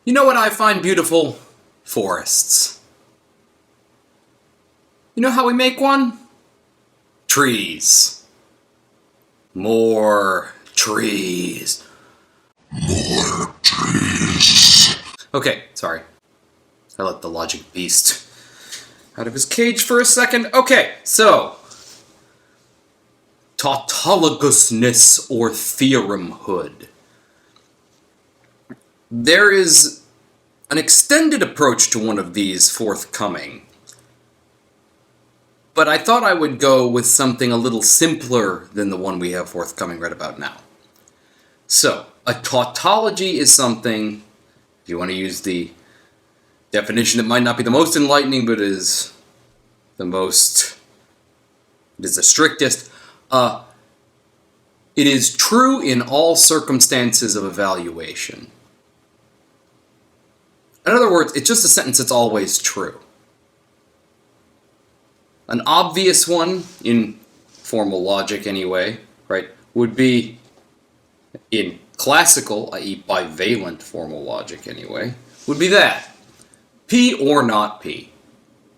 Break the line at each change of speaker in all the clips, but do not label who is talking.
You know what I find beautiful? Forests. You know how we make one? Trees. More trees. More trees. Okay, sorry. I let the logic beast out of his cage for a second. Okay, so tautologousness or theoremhood. There is an extended approach to one of these forthcoming, but I thought I would go with something a little simpler than the one we have forthcoming right about now. So, a tautology is something, if you want to use the definition that might not be the most enlightening, but is the strictest. It is true in all circumstances of evaluation. In other words, it's just a sentence that's always true. An obvious one, in formal logic anyway, right, would be in classical, i.e. bivalent formal logic anyway, would be that. P or not P.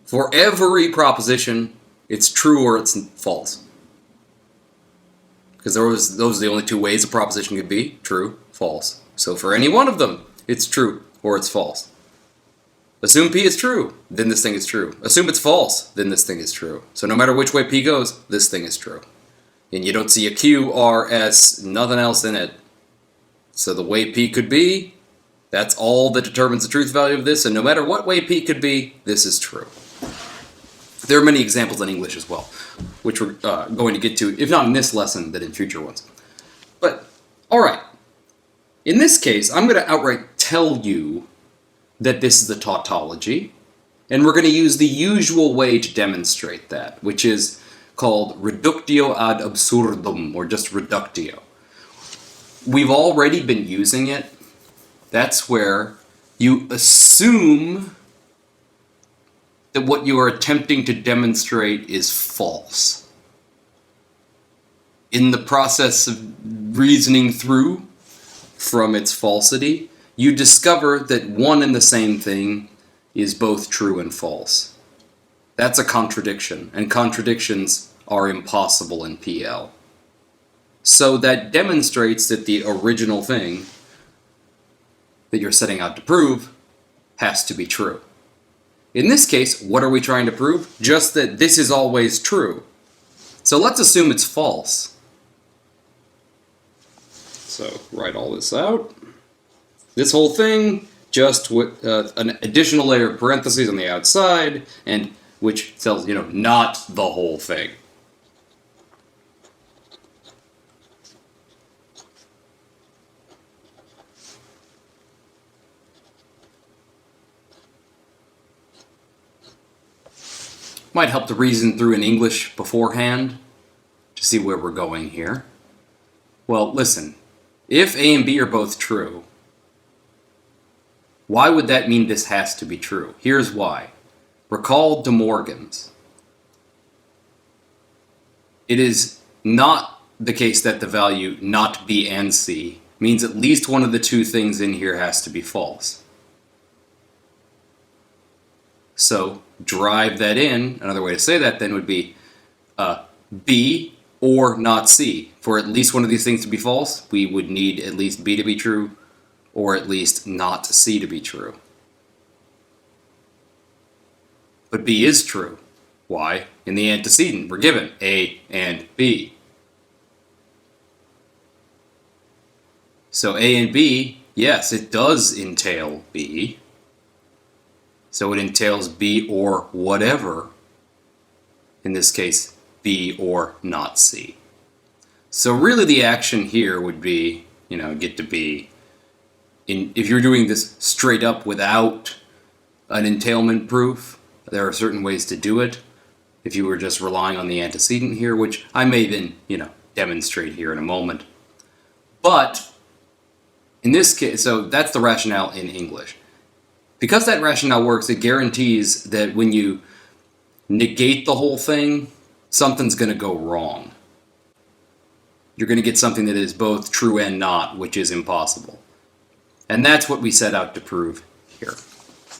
For every proposition, it's true or it's false. Because those are the only two ways a proposition could be, true, false. So for any one of them, it's true or it's false. Assume P is true, then this thing is true. Assume it's false, then this thing is true. So no matter which way P goes, this thing is true. And you don't see a Q, R, S, nothing else in it. So the way P could be, that's all that determines the truth value of this, and no matter what way P could be, this is true. There are many examples in English as well, which we're going to get to, if not in this lesson, then in future ones. But, alright. In this case, I'm going to outright tell you that this is a tautology, and we're going to use the usual way to demonstrate that, which is called reductio ad absurdum, or just reductio. We've already been using it. That's where you assume that what you are attempting to demonstrate is false. In the process of reasoning through from its falsity, you discover that one and the same thing is both true and false. That's a contradiction, and contradictions are impossible in PL. So that demonstrates that the original thing that you're setting out to prove has to be true. In this case, what are we trying to prove? Just that this is always true. So let's assume it's false. So write all this out. This whole thing, just with an additional layer of parentheses on the outside, and which tells, not the whole thing. Might help to reason through in English beforehand to see where we're going here. Well, listen, if A and B are both true, why would that mean this has to be true? Here's why. Recall De Morgan's. It is not the case that the value not B and C means at least one of the two things in here has to be false. So, drive that in. Another way to say that then would be B or not C. For at least one of these things to be false, we would need at least B to be true, or at least not C to be true. But B is true. Why? In the antecedent, we're given A and B. So A and B, yes, it does entail B. So it entails B or whatever. In this case, B or not C. So really the action here would be, get to B. If you're doing this straight up without an entailment proof, there are certain ways to do it. If you were just relying on the antecedent here, which I may then, demonstrate here in a moment. But in this case, so that's the rationale in English. Because that rationale works, it guarantees that when you negate the whole thing, something's going to go wrong. You're going to get something that is both true and not, which is impossible. And that's what we set out to prove here.